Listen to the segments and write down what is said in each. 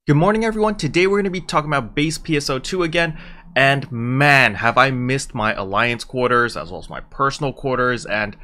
Good morning everyone, today we're going to be talking about Base PSO2 again, and man, have I missed my alliance quarters as well as my personal quarters, and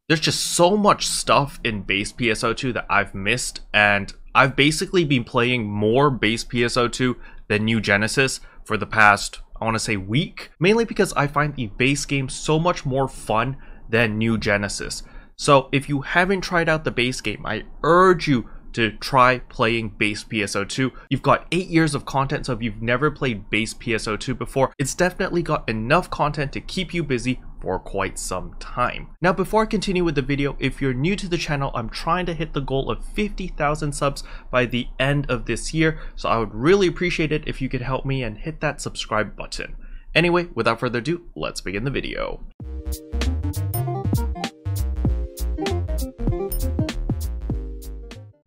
there's just so much stuff in Base PSO2 that I've missed, and I've basically been playing more Base PSO2 than New Genesis for the past, I want to say, week, mainly because I find the base game so much more fun than New Genesis. So if you haven't tried out the base game, I urge you to try playing Base PSO2. You've got 8 years of content, so if you've never played Base PSO2 before, it's definitely got enough content to keep you busy for quite some time. Now, before I continue with the video, if you're new to the channel, I'm trying to hit the goal of 50,000 subs by the end of this year, so I would really appreciate it if you could help me and hit that subscribe button. Anyway, without further ado, let's begin the video.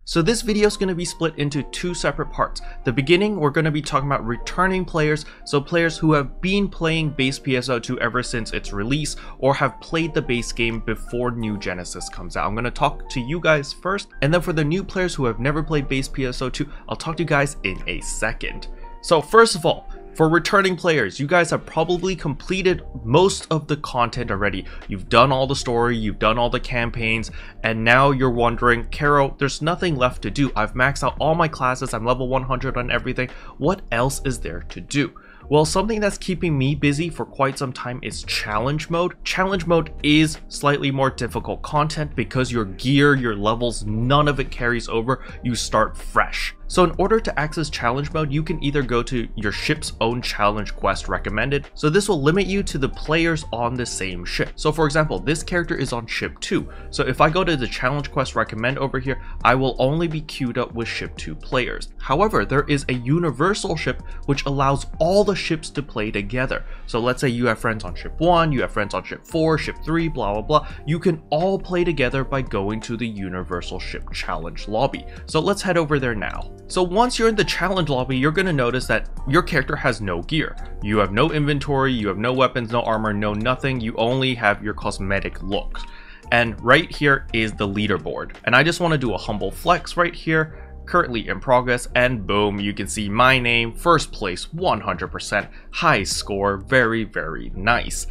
So this video is going to be split into two separate parts. The beginning, we're going to be talking about returning players, so players who have been playing Base PSO2 ever since its release or have played the base game before New Genesis comes out. I'm going to talk to you guys first, and then for the new players who have never played Base PSO2, I'll talk to you guys in a second. So first of all, for returning players, you guys have probably completed most of the content already. You've done all the story, you've done all the campaigns, and now you're wondering, Kero, there's nothing left to do. I've maxed out all my classes, I'm level 100 on everything. What else is there to do? Well, something that's keeping me busy for quite some time is challenge mode. Challenge mode is slightly more difficult content because your gear, your levels, none of it carries over. You start fresh. So in order to access challenge mode, you can either go to your ship's own challenge quest recommended. So this will limit you to the players on the same ship. So for example, this character is on ship 2. So if I go to the challenge quest recommend over here, I will only be queued up with ship 2 players. However, there is a universal ship which allows all the ships to play together. So let's say you have friends on ship 1, you have friends on ship 4, ship 3, blah, blah, blah. You can all play together by going to the universal ship challenge lobby. So let's head over there now. So once you're in the challenge lobby, you're going to notice that your character has no gear. You have no inventory, you have no weapons, no armor, no nothing. You only have your cosmetic looks. And right here is the leaderboard. And I just want to do a humble flex right here. Currently in progress, and boom, you can see my name, first place, 100%, high score, very, very nice.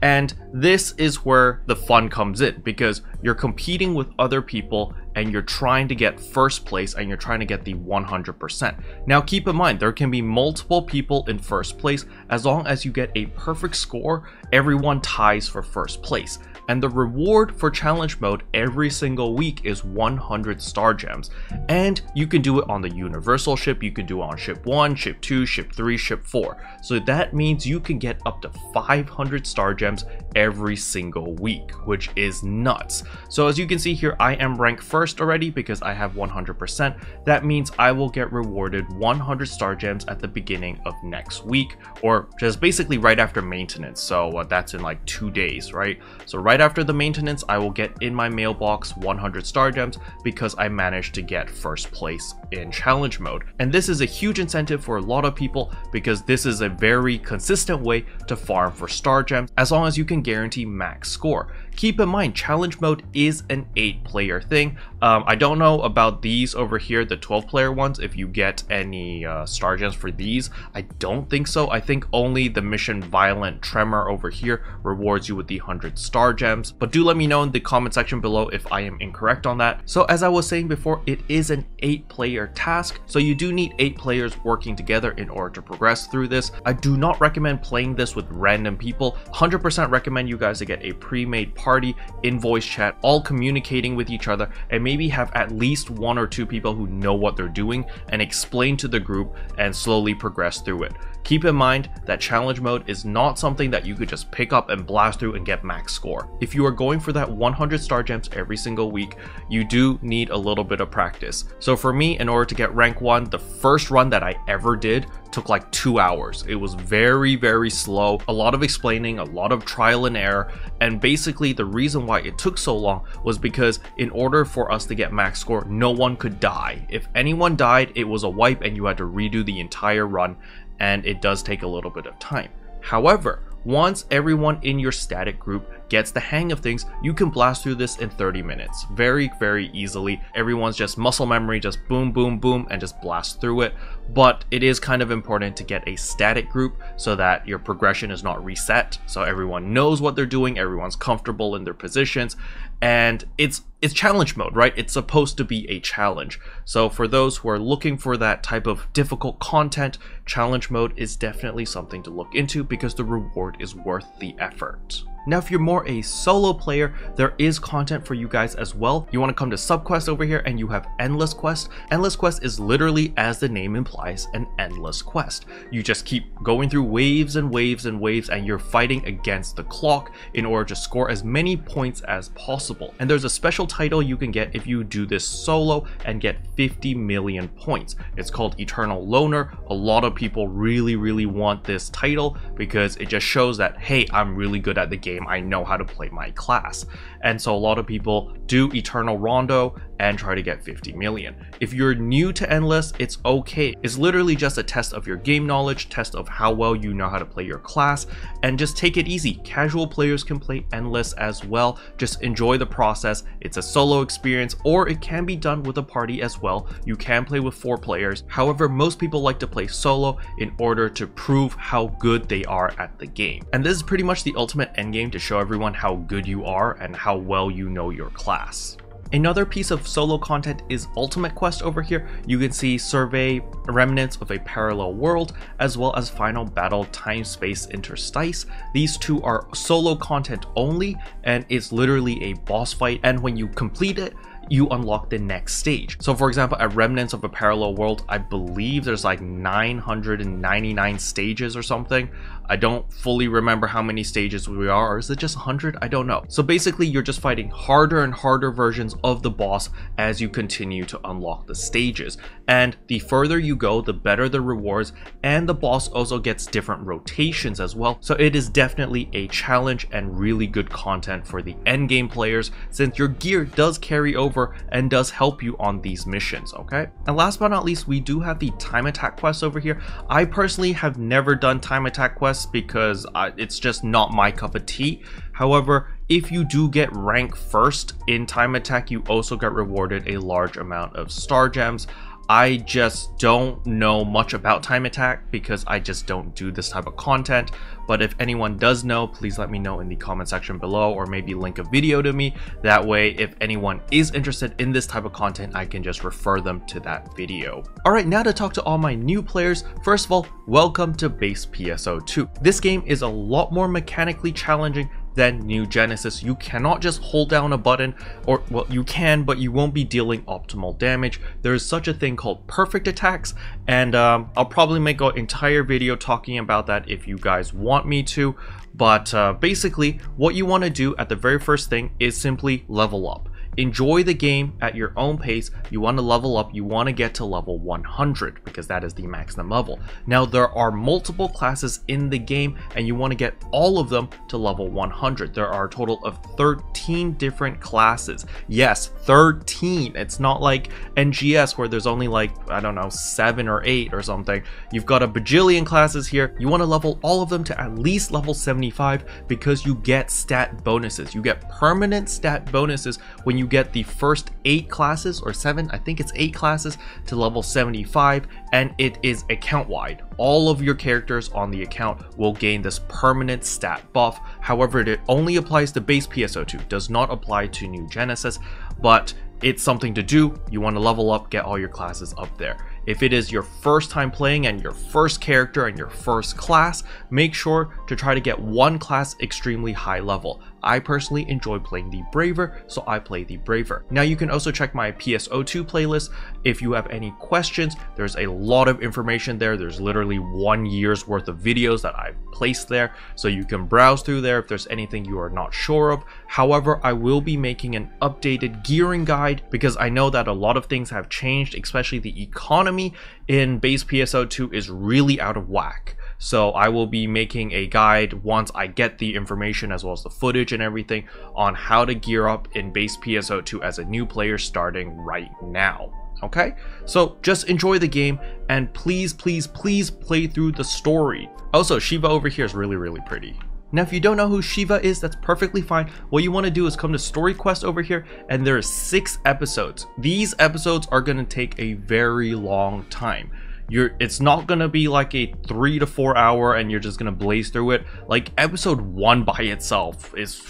And this is where the fun comes in, because you're competing with other people and you're trying to get first place and you're trying to get the 100%. Now keep in mind, there can be multiple people in first place. As long as you get a perfect score, everyone ties for first place. And the reward for challenge mode every single week is 100 star gems. And you can do it on the universal ship, you can do it on ship 1, ship 2, ship 3, ship 4. So that means you can get up to 500 star gems every single week, which is nuts. So as you can see here, I am ranked first already because I have 100%. That means I will get rewarded 100 star gems at the beginning of next week, or just basically right after maintenance. So that's in like 2 days, right? So right after the maintenance, I will get in my mailbox 100 star gems because I managed to get first place in challenge mode. And this is a huge incentive for a lot of people because this is a very consistent way to farm for star gems as long as you can guarantee max score. Keep in mind, challenge mode is an 8-player thing. I don't know about these over here, the 12-player ones, if you get any star gems for these. I don't think so. I think only the mission Violent Tremor over here rewards you with the 100 star gems. But do let me know in the comment section below if I am incorrect on that. So as I was saying before, it is an 8-player task. So you do need 8 players working together in order to progress through this. I do not recommend playing this with random people. 100% recommend you guys to get a pre-made party in voice chat, all communicating with each other, and maybe have at least 1 or 2 people who know what they're doing and explain to the group and slowly progress through it. Keep in mind that challenge mode is not something that you could just pick up and blast through and get max score. If you are going for that 100 star gems every single week, you do need a little bit of practice. So for me, in order to get rank 1, the first run that I ever did took like 2 hours. It was very, very slow, a lot of explaining, a lot of trial and error, and basically the reason why it took so long was because in order for us to get max score, no one could die. If anyone died, it was a wipe and you had to redo the entire run, and it does take a little bit of time. However, once everyone in your static group gets the hang of things, you can blast through this in 30 minutes. Very, very easily. Everyone's just muscle memory, just boom, boom, boom, and just blast through it. But it is kind of important to get a static group so that your progression is not reset, so everyone knows what they're doing, everyone's comfortable in their positions, and it's challenge mode, right? It's supposed to be a challenge. So for those who are looking for that type of difficult content, challenge mode is definitely something to look into because the reward is worth the effort. Now, if you're more a solo player, there is content for you guys as well. You want to come to subquest over here and you have endless quest. Endless quest is literally, as the name implies, an endless quest. You just keep going through waves and waves and waves, and you're fighting against the clock in order to score as many points as possible. And there's a special title you can get if you do this solo and get 50 million points. It's called Eternal Loner. A lot of people really want this title because it just shows that, hey, I'm really good at the game. I know how to play my class. And so a lot of people do Eternal Rondo and try to get 50 million. If you're new to Endless, it's okay. It's literally just a test of your game knowledge, test of how well you know how to play your class, and just take it easy. Casual players can play Endless as well. Just enjoy the process. It's a solo experience, or it can be done with a party as well. You can play with 4 players. However, most people like to play solo in order to prove how good they are at the game. And this is pretty much the ultimate endgame to show everyone how good you are and how well you know your class. Another piece of solo content is Ultimate Quest over here. You can see Survey Remnants of a Parallel World, as well as Final Battle Time Space Interstice. These two are solo content only, and it's literally a boss fight, and when you complete it, you unlock the next stage. So for example, at Remnants of a Parallel World, I believe there's like 999 stages or something. I don't fully remember how many stages we are, or is it just 100? I don't know. So basically, you're just fighting harder and harder versions of the boss as you continue to unlock the stages. And the further you go, the better the rewards, and the boss also gets different rotations as well. So it is definitely a challenge and really good content for the endgame players, since your gear does carry over and does help you on these missions, okay? And last but not least, we do have the time attack quests over here. I personally have never done time attack quests because it's just not my cup of tea. However, if you do get rank first in time attack, you also get rewarded a large amount of star gems. I just don't know much about time attack because I just don't do this type of content. But if anyone does know, please let me know in the comment section below, or maybe link a video to me. That way, if anyone is interested in this type of content, I can just refer them to that video. Alright, now to talk to all my new players. First of all, welcome to Base PSO2. This game is a lot more mechanically challenging than New Genesis. You cannot just hold down a button, or well, you can, but you won't be dealing optimal damage. There is such a thing called perfect attacks, and I'll probably make an entire video talking about that if you guys want me to. But basically, what you want to do at the very first thing is simply level up. Enjoy the game at your own pace. You want to level up, you want to get to level 100 because that is the maximum level. Now there are multiple classes in the game and you want to get all of them to level 100. There are a total of 13 different classes. Yes, 13. It's not like NGS where there's only like, I don't know, 7 or 8 or something. You've got a bajillion classes here. You want to level all of them to at least level 75 because you get stat bonuses. You get permanent stat bonuses when you get the first 8 classes, or 7, I think it's 8 classes, to level 75, and it is account wide. All of your characters on the account will gain this permanent stat buff. However, it only applies to Base PSO2, does not apply to New Genesis, but it's something to do. You want to level up, get all your classes up there. If it is your first time playing and your first character and your first class, make sure to try to get one class extremely high level. I personally enjoy playing the Braver, so I play the Braver. Now you can also check my PSO2 playlist if you have any questions. There's a lot of information there. There's literally 1 year's worth of videos that I've placed there, so you can browse through there if there's anything you are not sure of. However, I will be making an updated gearing guide because I know that a lot of things have changed, especially the economy in Base PSO2 is really out of whack. So I will be making a guide once I get the information as well as the footage and everything on how to gear up in Base PSO2 as a new player starting right now. Okay, so just enjoy the game and please play through the story. Also, Shiva over here is really pretty. Now, if you don't know who Shiva is, that's perfectly fine. What you want to do is come to Story Quest over here, and there are 6 episodes. These episodes are going to take a very long time. It's not going to be like a 3 to 4 hour and you're just going to blaze through it. Like episode 1 by itself is,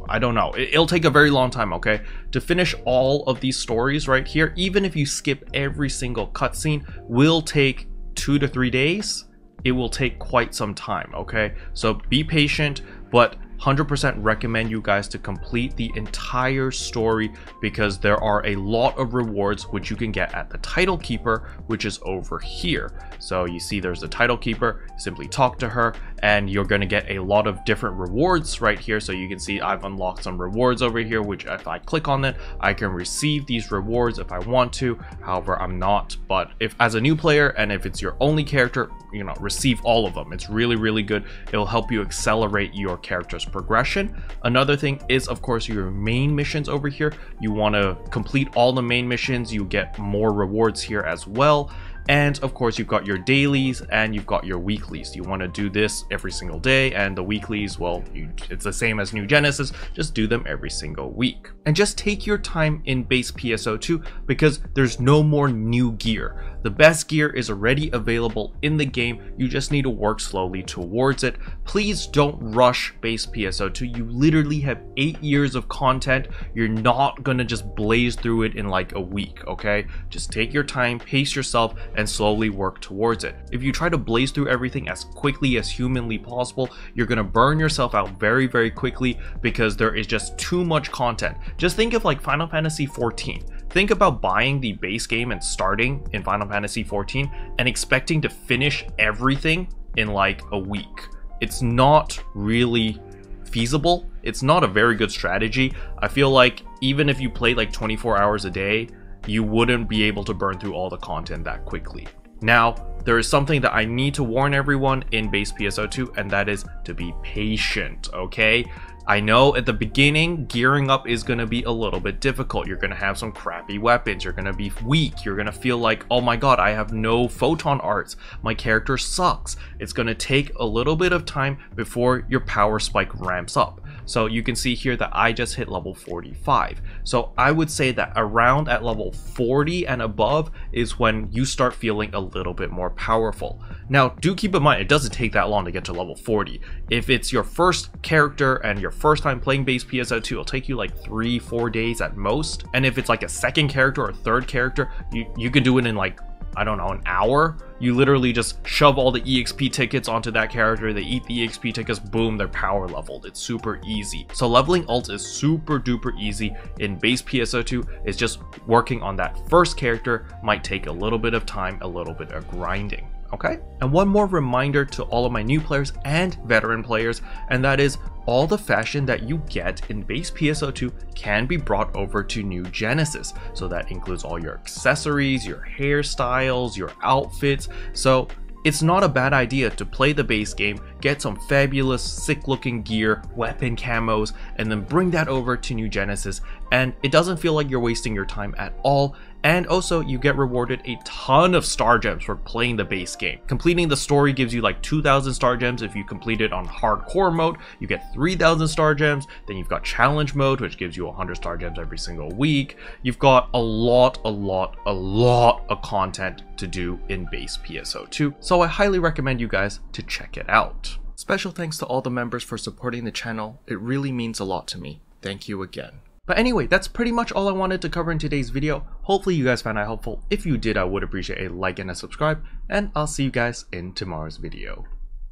I don't know, it'll take a very long time, okay? To finish all of these stories right here, even if you skip every single cutscene, will take 2 to 3 days. It will take quite some time, okay? So be patient, but 100% recommend you guys to complete the entire story because there are a lot of rewards which you can get at the title keeper, which is over here. So you see there's the title keeper, simply talk to her and you're going to get a lot of different rewards right here. So you can see I've unlocked some rewards over here, which if I click on it, I can receive these rewards if I want to. However, I'm not, but if as a new player and if it's your only character, you know, receive all of them. It's really, really good. It'll help you accelerate your character's progression. Another thing is, of course, your main missions over here. You want to complete all the main missions, you get more rewards here as well. And of course, you've got your dailies and you've got your weeklies. You want to do this every single day, and the weeklies, well, it's the same as New Genesis, just do them every single week. And just take your time in Base PSO2 because there's no more new gear. The best gear is already available in the game, you just need to work slowly towards it. Please don't rush Base PSO2, you literally have 8 years of content, you're not gonna just blaze through it in like a week, okay? Just take your time, pace yourself, and slowly work towards it. If you try to blaze through everything as quickly as humanly possible, you're gonna burn yourself out very, very quickly because there is just too much content. Just think of like Final Fantasy 14. Think about buying the base game and starting in Final Fantasy 14 and expecting to finish everything in like a week. It's not really feasible. It's not a very good strategy. I feel like even if you play like 24 hours a day, you wouldn't be able to burn through all the content that quickly. Now, there is something that I need to warn everyone in Base PSO2, and that is to be patient, okay? I know at the beginning, gearing up is going to be a little bit difficult. You're going to have some crappy weapons. You're going to be weak. You're going to feel like, oh my god, I have no photon arts. My character sucks. It's going to take a little bit of time before your power spike ramps up. So you can see here that I just hit level 45. So I would say that around at level 40 and above is when you start feeling a little bit more powerful. Now, do keep in mind, it doesn't take that long to get to level 40. If it's your first character and your first time playing Base PSO2, it'll take you like 3-4 days at most. And if it's like a second character or third character, you can do it in like, I don't know, an hour. You literally just shove all the EXP tickets onto that character, they eat the EXP tickets, boom, they're power leveled. It's super easy. So leveling ult is super duper easy in Base PSO2. It's just working on that first character might take a little bit of time, a little bit of grinding. Okay? And one more reminder to all of my new players and veteran players, and that is all the fashion that you get in Base PSO2 can be brought over to New Genesis. So that includes all your accessories, your hairstyles, your outfits. So it's not a bad idea to play the base game, get some fabulous, sick looking gear, weapon camos, and then bring that over to New Genesis, and it doesn't feel like you're wasting your time at all. And also, you get rewarded a ton of star gems for playing the base game. Completing the story gives you like 2,000 star gems. If you complete it on hardcore mode, you get 3,000 star gems. Then you've got challenge mode, which gives you 100 star gems every single week. You've got a lot of content to do in Base PSO2. So I highly recommend you guys to check it out. Special thanks to all the members for supporting the channel. It really means a lot to me. Thank you again. But anyway, that's pretty much all I wanted to cover in today's video. Hopefully you guys found it helpful. If you did, I would appreciate a like and a subscribe, and I'll see you guys in tomorrow's video.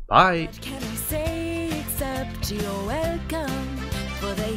Bye! What can I say except you're welcome for the